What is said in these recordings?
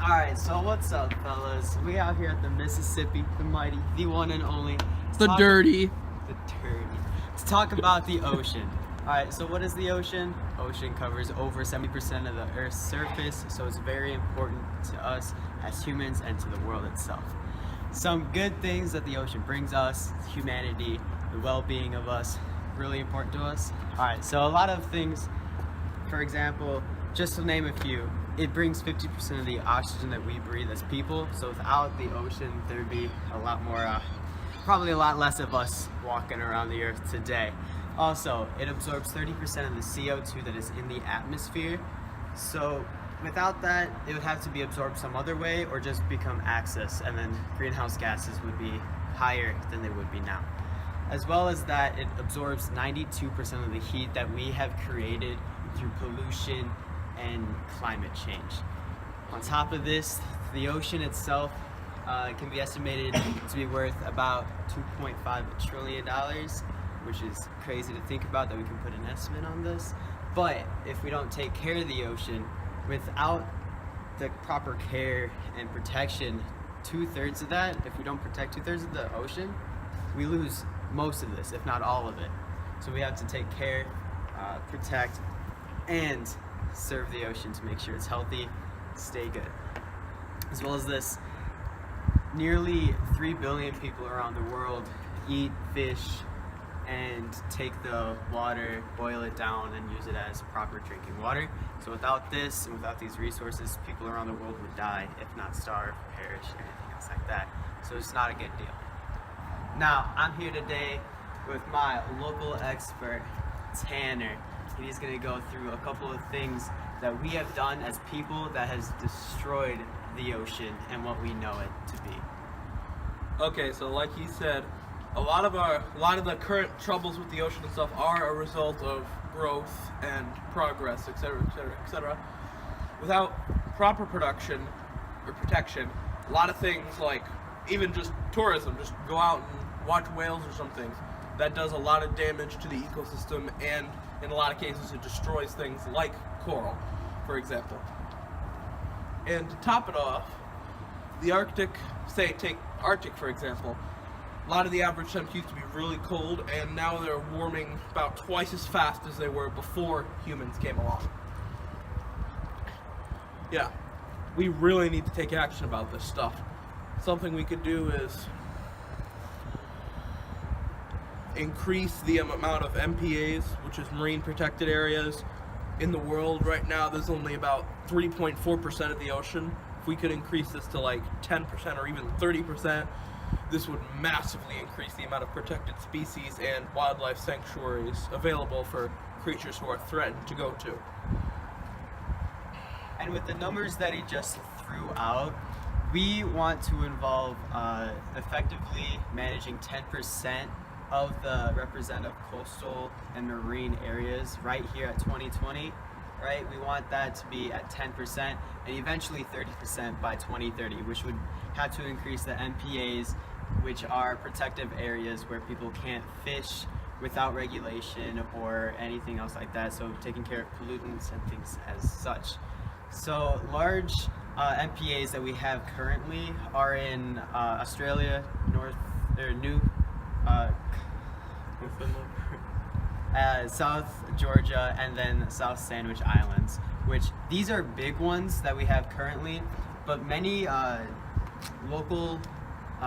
Alright, so what's up, fellas? We out here at the Mississippi, the mighty, the one and only. The dirty. The dirty. To talk about the ocean. Alright, so what is the ocean? Ocean covers over 70% of the Earth's surface, so it's very important to us as humans and to the world itself. Some good things that the ocean brings us, humanity, the well-being of us, really important to us. Alright, so a lot of things, for example, just to name a few, it brings 50% of the oxygen that we breathe as people. So without the ocean, there'd be a lot more, probably a lot less of us walking around the earth today. Also, it absorbs 30% of the CO2 that is in the atmosphere. So without that, it would have to be absorbed some other way or just become excess, and then greenhouse gases would be higher than they would be now. As well as that, it absorbs 92% of the heat that we have created through pollution and climate change. On top of this, the ocean itself can be estimated to be worth about $2.5 trillion, which is crazy to think about that we can put an estimate on this. But if we don't take care of the ocean, without the proper care and protection, two-thirds of that, if we don't protect two-thirds of the ocean, we lose most of this, if not all of it. So we have to take care, protect, and serve the ocean to make sure it's healthy, stay good. As well as this, nearly 3 billion people around the world eat fish and take the water, boil it down, and use it as proper drinking water. So without this and without these resources, people around the world would die, if not starve, perish, or anything else like that. So it's not a good deal. Now, I'm here today with my local expert, Tanner. He's going to go through a couple of things that we have done as people that has destroyed the ocean and what we know it to be. Okay, so like he said, a lot of the current troubles with the ocean and stuff are a result of growth and progress, etc., etc., etc. Without proper production or protection, a lot of things like even just tourism, just go out and watch whales or something, that does a lot of damage to the ecosystem, and in a lot of cases it destroys things like coral, for example. And to top it off, the Arctic, say take Arctic for example, a lot of the average temps used to be really cold, and now they're warming about twice as fast as they were before humans came along. Yeah, we really need to take action about this stuff. Something we could do is increase the amount of MPAs, which is marine protected areas, in the world. Right now there's only about 3.4% of the ocean. If we could increase this to like 10% or even 30%, this would massively increase the amount of protected species and wildlife sanctuaries available for creatures who are threatened to go to. And with the numbers that he just threw out, we want to involve effectively managing 10% of the representative coastal and marine areas right here at 2020, right? We want that to be at 10% and eventually 30% by 2030, which would have to increase the MPAs, which are protective areas where people can't fish without regulation or anything else like that, so taking care of pollutants and things as such. So large MPAs that we have currently are in Australia, South Georgia, and then South Sandwich Islands, which these are big ones that we have currently, but many local,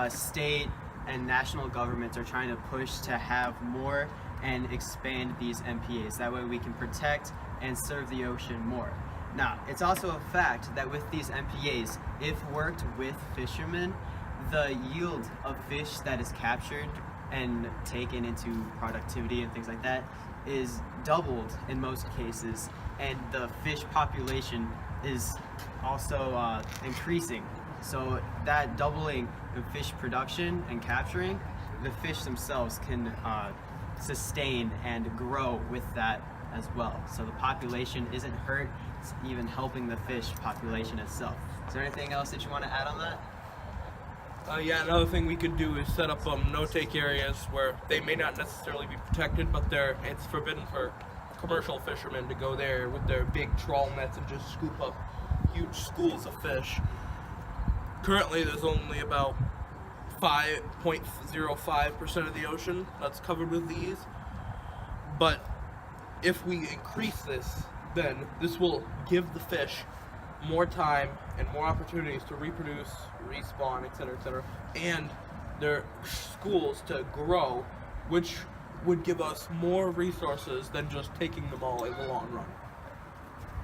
state, and national governments are trying to push to have more and expand these MPAs. That way we can protect and serve the ocean more. Now, it's also a fact that with these MPAs, if worked with fishermen, the yield of fish that is captured and taken into productivity and things like that is doubled in most cases, and the fish population is also increasing. So that doubling of fish production and capturing, the fish themselves can sustain and grow with that as well. So the population isn't hurt, it's even helping the fish population itself. Is there anything else that you want to add on that? Yeah, another thing we could do is set up no-take areas where they may not necessarily be protected, but it's forbidden for commercial fishermen to go there with their big trawl nets and just scoop up huge schools of fish. Currently, there's only about 5.05% of the ocean that's covered with these. But if we increase this, then this will give the fish more time and more opportunities to reproduce, respawn, etc., and their schools to grow, which would give us more resources than just taking them all in the long run.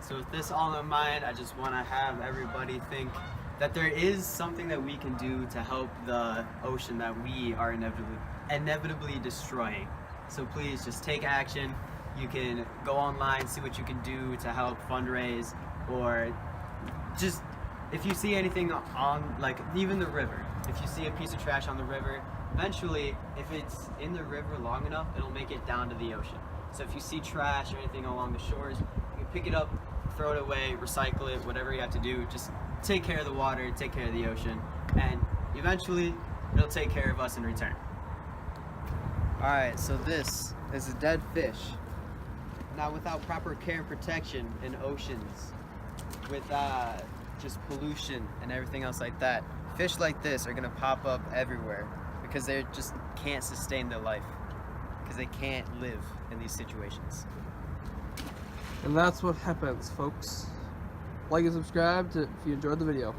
So with this all in mind, I just want to have everybody think that there is something that we can do to help the ocean that we are inevitably destroying. So please just take action. You can go online, see what you can do to help fundraise, or just if you see anything on, like even the river, if you see a piece of trash on the river, eventually if it's in the river long enough, it'll make it down to the ocean. So if you see trash or anything along the shores, you can pick it up, throw it away, recycle it, whatever you have to do. Just take care of the water, take care of the ocean, and eventually it'll take care of us in return. Alright, so this is a dead fish. Now without proper care and protection in oceans, with just pollution and everything else like that, fish like this are gonna pop up everywhere because they just can't sustain their life, because they can't live in these situations. And that's what happens, folks. Like and subscribe if you enjoyed the video.